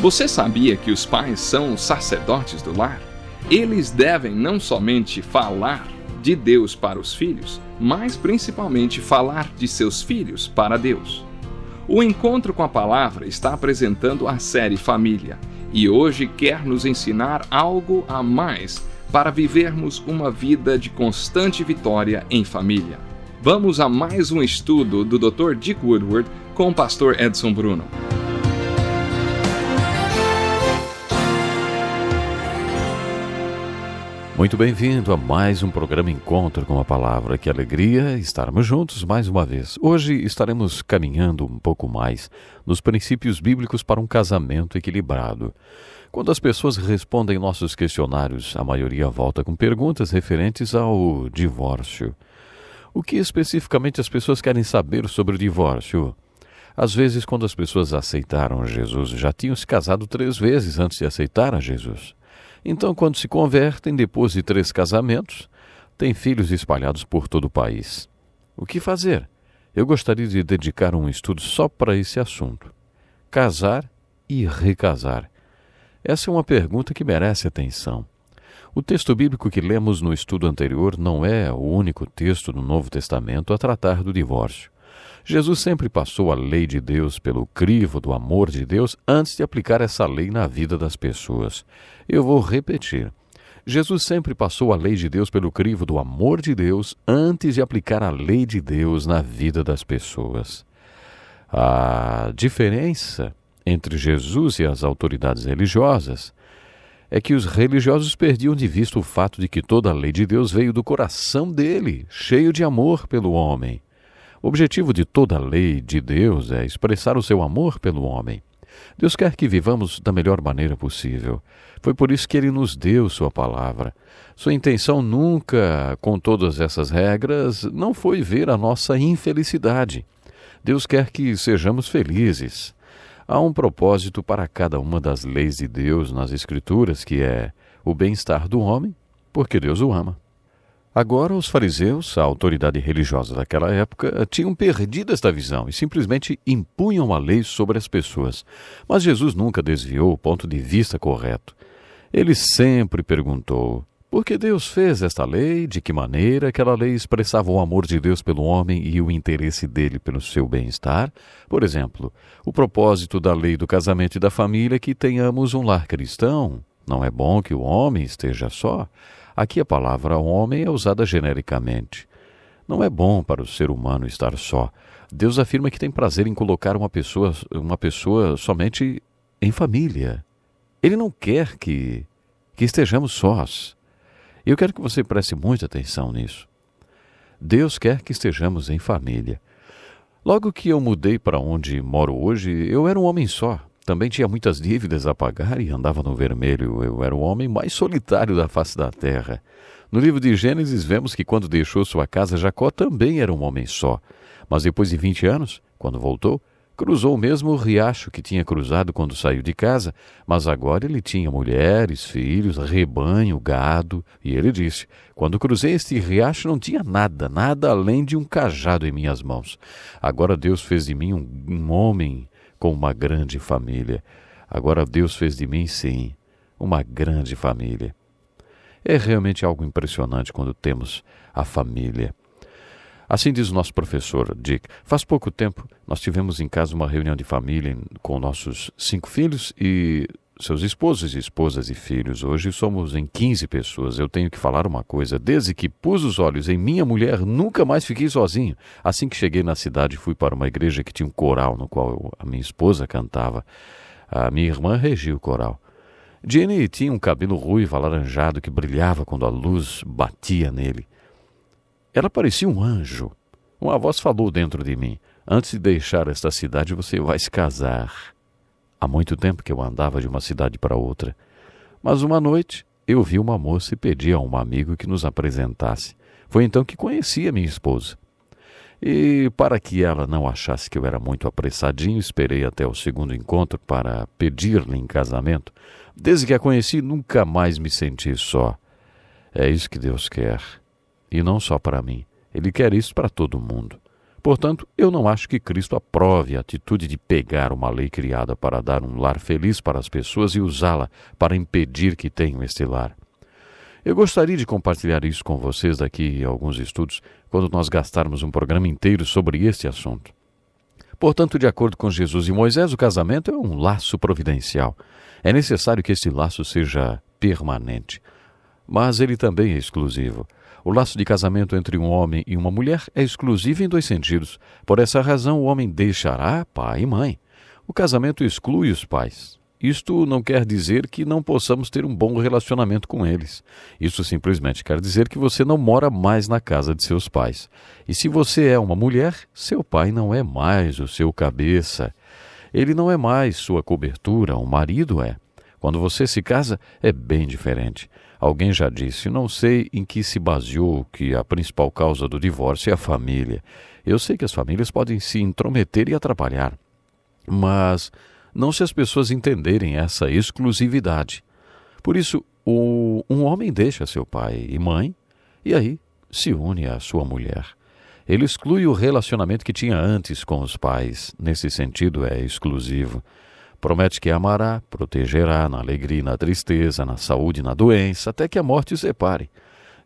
Você sabia que os pais são os sacerdotes do lar? Eles devem não somente falar de Deus para os filhos, mas principalmente falar de seus filhos para Deus. O Encontro com a Palavra está apresentando a série Família e hoje quer nos ensinar algo a mais para vivermos uma vida de constante vitória em família. Vamos a mais um estudo do Dr. Dick Woodward com o pastor Edson Bruno. Muito bem-vindo a mais um programa Encontro com a Palavra. Que alegria estarmos juntos mais uma vez. Hoje estaremos caminhando um pouco mais nos princípios bíblicos para um casamento equilibrado. Quando as pessoas respondem nossos questionários, a maioria volta com perguntas referentes ao divórcio. O que especificamente as pessoas querem saber sobre o divórcio? Às vezes, quando as pessoas aceitaram Jesus, já tinham se casado 3 vezes antes de aceitar a Jesus. Então, quando se convertem, depois de 3 casamentos, têm filhos espalhados por todo o país. O que fazer? Eu gostaria de dedicar um estudo só para esse assunto. Casar e recasar. Essa é uma pergunta que merece atenção. O texto bíblico que lemos no estudo anterior não é o único texto do Novo Testamento a tratar do divórcio. Jesus sempre passou a lei de Deus pelo crivo do amor de Deus antes de aplicar essa lei na vida das pessoas. Eu vou repetir. Jesus sempre passou a lei de Deus pelo crivo do amor de Deus antes de aplicar a lei de Deus na vida das pessoas. A diferença entre Jesus e as autoridades religiosas é que os religiosos perdiam de vista o fato de que toda a lei de Deus veio do coração dele, cheio de amor pelo homem. O objetivo de toda a lei de Deus é expressar o seu amor pelo homem. Deus quer que vivamos da melhor maneira possível. Foi por isso que Ele nos deu Sua palavra. Sua intenção nunca, com todas essas regras, não foi ver a nossa infelicidade. Deus quer que sejamos felizes. Há um propósito para cada uma das leis de Deus nas Escrituras, que é o bem-estar do homem, porque Deus o ama. Agora, os fariseus, a autoridade religiosa daquela época, tinham perdido esta visão e simplesmente impunham a lei sobre as pessoas. Mas Jesus nunca desviou o ponto de vista correto. Ele sempre perguntou: por que Deus fez esta lei? De que maneira aquela lei expressava o amor de Deus pelo homem e o interesse dele pelo seu bem-estar? Por exemplo, o propósito da lei do casamento e da família é que tenhamos um lar cristão. Não é bom que o homem esteja só? Aqui a palavra homem é usada genericamente. Não é bom para o ser humano estar só. Deus afirma que tem prazer em colocar uma pessoa somente em família. Ele não quer que estejamos sós. Eu quero que você preste muita atenção nisso. Deus quer que estejamos em família. Logo que eu mudei para onde moro hoje, eu era um homem só. Também tinha muitas dívidas a pagar e andava no vermelho. Eu era o homem mais solitário da face da terra. No livro de Gênesis, vemos que quando deixou sua casa, Jacó também era um homem só. Mas depois de 20 anos, quando voltou, cruzou o mesmo riacho que tinha cruzado quando saiu de casa, mas agora ele tinha mulheres, filhos, rebanho, gado. E ele disse: quando cruzei este riacho não tinha nada além de um cajado em minhas mãos. Agora Deus fez de mim um homem com uma grande família. Agora Deus fez de mim, sim, uma grande família. É realmente algo impressionante quando temos a família. Assim diz o nosso professor Dick. Faz pouco tempo nós tivemos em casa uma reunião de família com nossos 5 filhos e seus esposos, esposas e filhos. Hoje somos em 15 pessoas. Eu tenho que falar uma coisa. Desde que pus os olhos em minha mulher, nunca mais fiquei sozinho. Assim que cheguei na cidade, fui para uma igreja que tinha um coral no qual a minha esposa cantava. A minha irmã regia o coral. Jenny tinha um cabelo ruivo, alaranjado, que brilhava quando a luz batia nele. Ela parecia um anjo. Uma voz falou dentro de mim: antes de deixar esta cidade, você vai se casar. Há muito tempo que eu andava de uma cidade para outra. Mas uma noite eu vi uma moça e pedi a um amigo que nos apresentasse. Foi então que conheci a minha esposa. E para que ela não achasse que eu era muito apressadinho, esperei até o segundo encontro para pedir-lhe em casamento. Desde que a conheci, nunca mais me senti só. É isso que Deus quer. E não só para mim. Ele quer isso para todo mundo. Portanto, eu não acho que Cristo aprove a atitude de pegar uma lei criada para dar um lar feliz para as pessoas e usá-la para impedir que tenham este lar. Eu gostaria de compartilhar isso com vocês daqui a alguns estudos, quando nós gastarmos um programa inteiro sobre este assunto. Portanto, de acordo com Jesus e Moisés, o casamento é um laço providencial. É necessário que este laço seja permanente. Mas ele também é exclusivo. O laço de casamento entre um homem e uma mulher é exclusivo em dois sentidos. Por essa razão, o homem deixará pai e mãe. O casamento exclui os pais. Isto não quer dizer que não possamos ter um bom relacionamento com eles. Isso simplesmente quer dizer que você não mora mais na casa de seus pais. E se você é uma mulher, seu pai não é mais o seu cabeça. Ele não é mais sua cobertura, o marido é. Quando você se casa, é bem diferente. Alguém já disse, não sei em que se baseou que a principal causa do divórcio é a família. Eu sei que as famílias podem se intrometer e atrapalhar. Mas não se as pessoas entenderem essa exclusividade. Por isso, um homem deixa seu pai e mãe e aí se une à sua mulher. Ele exclui o relacionamento que tinha antes com os pais. Nesse sentido, é exclusivo. Promete que amará, protegerá na alegria e na tristeza, na saúde e na doença, até que a morte os separe.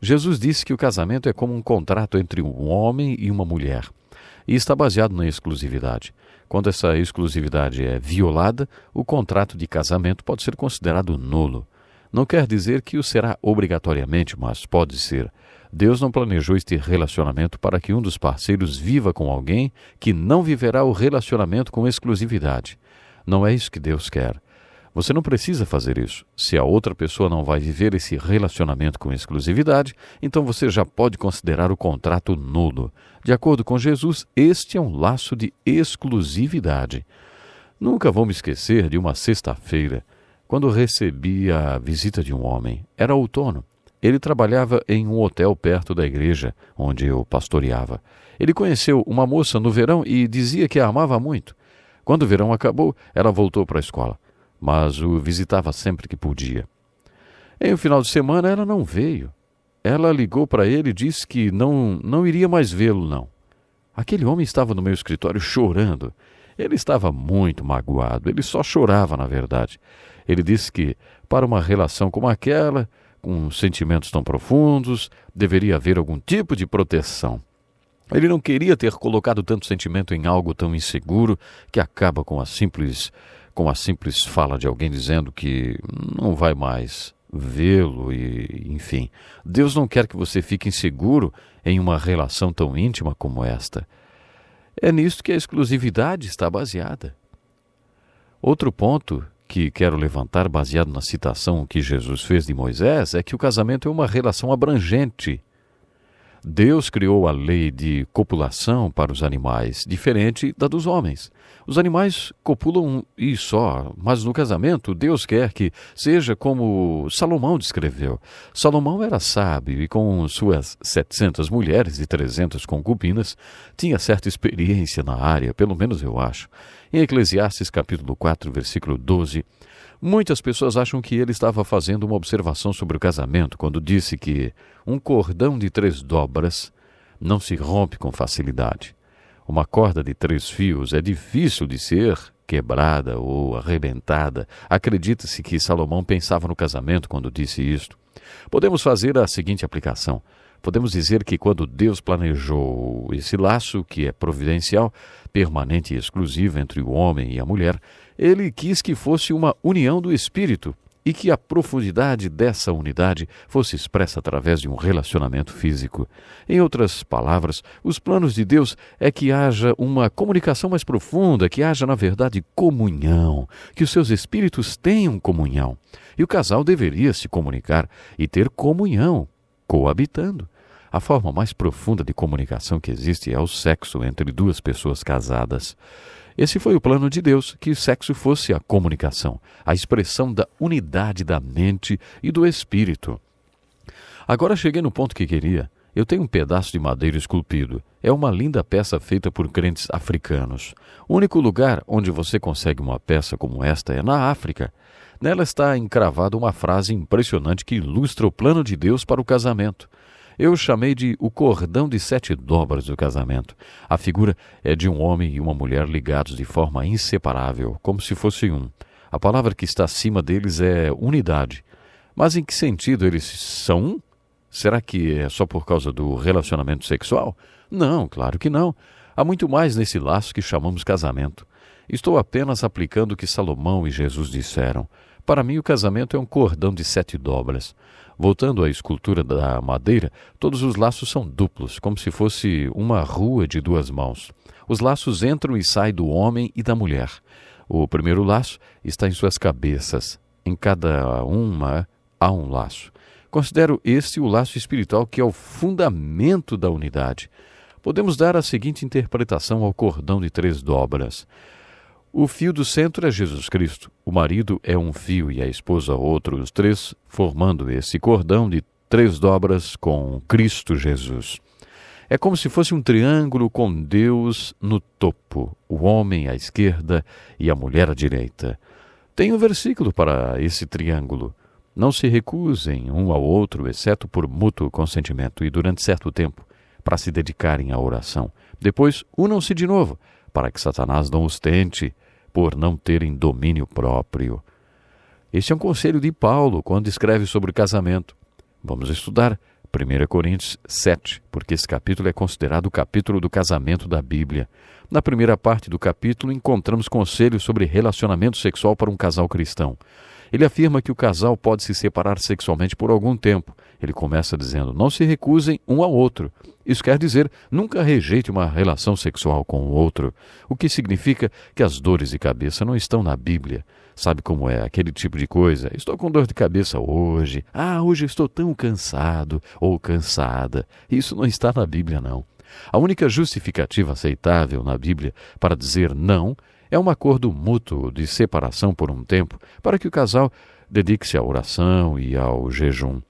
Jesus disse que o casamento é como um contrato entre um homem e uma mulher. E está baseado na exclusividade. Quando essa exclusividade é violada, o contrato de casamento pode ser considerado nulo. Não quer dizer que o será obrigatoriamente, mas pode ser. Deus não planejou este relacionamento para que um dos parceiros viva com alguém que não viverá o relacionamento com exclusividade. Não é isso que Deus quer. Você não precisa fazer isso. Se a outra pessoa não vai viver esse relacionamento com exclusividade, então você já pode considerar o contrato nulo. De acordo com Jesus, este é um laço de exclusividade. Nunca vou me esquecer de uma sexta-feira, quando recebi a visita de um homem. Era outono. Ele trabalhava em um hotel perto da igreja, onde eu pastoreava. Ele conheceu uma moça no verão e dizia que a amava muito. Quando o verão acabou, ela voltou para a escola, mas o visitava sempre que podia. Em um final de semana, ela não veio. Ela ligou para ele e disse que não iria mais vê-lo, não. Aquele homem estava no meu escritório chorando. Ele estava muito magoado. Ele só chorava, na verdade. Ele disse que, para uma relação como aquela, com sentimentos tão profundos, deveria haver algum tipo de proteção. Ele não queria ter colocado tanto sentimento em algo tão inseguro que acaba com a simples fala de alguém dizendo que não vai mais vê-lo e, enfim. Deus não quer que você fique inseguro em uma relação tão íntima como esta. É nisto que a exclusividade está baseada. Outro ponto que quero levantar, baseado na citação que Jesus fez de Moisés, é que o casamento é uma relação abrangente. Deus criou a lei de copulação para os animais, diferente da dos homens. Os animais copulam e só, mas no casamento Deus quer que seja como Salomão descreveu. Salomão era sábio e com suas 700 mulheres e 300 concubinas, tinha certa experiência na área, pelo menos eu acho. Em Eclesiastes capítulo 4, versículo 12, muitas pessoas acham que ele estava fazendo uma observação sobre o casamento quando disse que um cordão de 3 dobras não se rompe com facilidade. Uma corda de 3 fios é difícil de ser quebrada ou arrebentada. Acredita-se que Salomão pensava no casamento quando disse isto. Podemos fazer a seguinte aplicação. Podemos dizer que quando Deus planejou esse laço, que é providencial, permanente e exclusivo entre o homem e a mulher, ele quis que fosse uma união do espírito e que a profundidade dessa unidade fosse expressa através de um relacionamento físico. Em outras palavras, os planos de Deus é que haja uma comunicação mais profunda, que haja, na verdade, comunhão, que os seus espíritos tenham comunhão. E o casal deveria se comunicar e ter comunhão, coabitando. A forma mais profunda de comunicação que existe é o sexo entre 2 pessoas casadas. Esse foi o plano de Deus, que o sexo fosse a comunicação, a expressão da unidade da mente e do espírito. Agora cheguei no ponto que queria. Eu tenho um pedaço de madeira esculpido. É uma linda peça feita por crentes africanos. O único lugar onde você consegue uma peça como esta é na África. Nela está encravada uma frase impressionante que ilustra o plano de Deus para o casamento. Eu chamei de o cordão de 7 dobras do casamento. A figura é de um homem e uma mulher ligados de forma inseparável, como se fosse um. A palavra que está acima deles é unidade. Mas em que sentido eles são um? Será que é só por causa do relacionamento sexual? Não, claro que não. Há muito mais nesse laço que chamamos casamento. Estou apenas aplicando o que Salomão e Jesus disseram. Para mim, o casamento é um cordão de 7 dobras. Voltando à escultura da madeira, todos os laços são duplos, como se fosse uma rua de 2 mãos. Os laços entram e saem do homem e da mulher. O primeiro laço está em suas cabeças. Em cada uma há um laço. Considero este o laço espiritual, que é o fundamento da unidade. Podemos dar a seguinte interpretação ao cordão de 3 dobras. O fio do centro é Jesus Cristo. O marido é um fio e a esposa outro, os 3 formando esse cordão de 3 dobras com Cristo Jesus. É como se fosse um triângulo com Deus no topo, o homem à esquerda e a mulher à direita. Tem um versículo para esse triângulo. Não se recusem um ao outro, exceto por mútuo consentimento e durante certo tempo, para se dedicarem à oração. Depois, unam-se de novo, para que Satanás não os tente, por não terem domínio próprio. Este é um conselho de Paulo quando escreve sobre o casamento. Vamos estudar 1 Coríntios 7, porque esse capítulo é considerado o capítulo do casamento da Bíblia. Na primeira parte do capítulo, encontramos conselhos sobre relacionamento sexual para um casal cristão. Ele afirma que o casal pode se separar sexualmente por algum tempo. Ele começa dizendo, não se recusem um ao outro. Isso quer dizer, nunca rejeite uma relação sexual com o outro, o que significa que as dores de cabeça não estão na Bíblia. Sabe como é aquele tipo de coisa? Estou com dor de cabeça hoje. Hoje estou tão cansado ou cansada. Isso não está na Bíblia, não. A única justificativa aceitável na Bíblia para dizer não é um acordo mútuo de separação por um tempo para que o casal dedique-se à oração e ao jejum.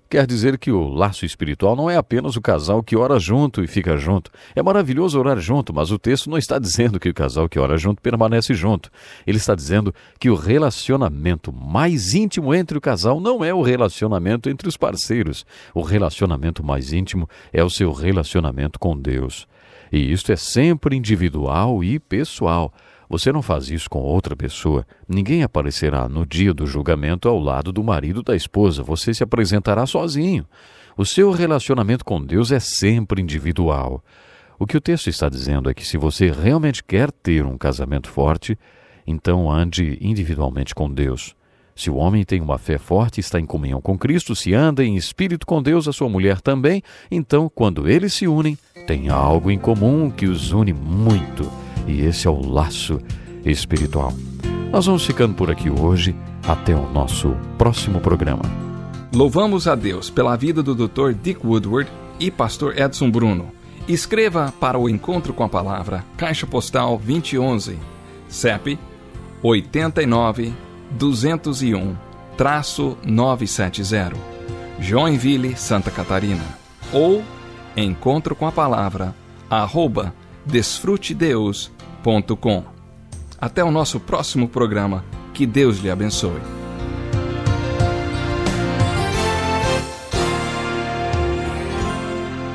Quer dizer que o laço espiritual não é apenas o casal que ora junto e fica junto. É maravilhoso orar junto, mas o texto não está dizendo que o casal que ora junto permanece junto. Ele está dizendo que o relacionamento mais íntimo entre o casal não é o relacionamento entre os parceiros. O relacionamento mais íntimo é o seu relacionamento com Deus. E isto é sempre individual e pessoal. Você não faz isso com outra pessoa. Ninguém aparecerá no dia do julgamento ao lado do marido da esposa. Você se apresentará sozinho. O seu relacionamento com Deus é sempre individual. O que o texto está dizendo é que se você realmente quer ter um casamento forte, então ande individualmente com Deus. Se o homem tem uma fé forte e está em comunhão com Cristo, se anda em espírito com Deus, a sua mulher também, então, quando eles se unem, tem algo em comum que os une muito. E esse é o laço espiritual. Nós vamos ficando por aqui hoje. Até o nosso próximo programa. Louvamos a Deus pela vida do Dr. Dick Woodward e Pastor Edson Bruno. Escreva para o Encontro com a Palavra, Caixa Postal 2011, CEP 89-201-970, Joinville, Santa Catarina. Ou Encontro com a Palavra, @desfrutedeus.com. Até o nosso próximo programa. Que Deus lhe abençoe.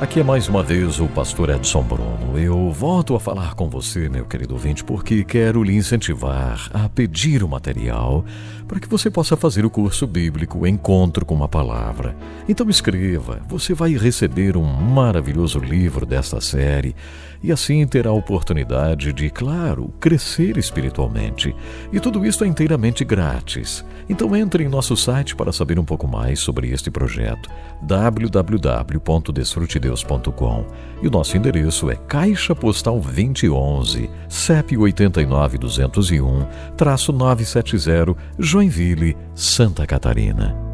Aqui é mais uma vez o pastor Edson Bruno. Eu volto a falar com você, meu querido ouvinte, porque quero lhe incentivar a pedir o material para que você possa fazer o curso bíblico Encontro com uma Palavra. Então escreva, você vai receber um maravilhoso livro desta série e assim terá a oportunidade de, claro, crescer espiritualmente. E tudo isso é inteiramente grátis. Então entre em nosso site para saber um pouco mais sobre este projeto, www.desfrutedeus.com. E o nosso endereço é Caixa Postal 2011, CEP 89-201-970, Joinville, Santa Catarina.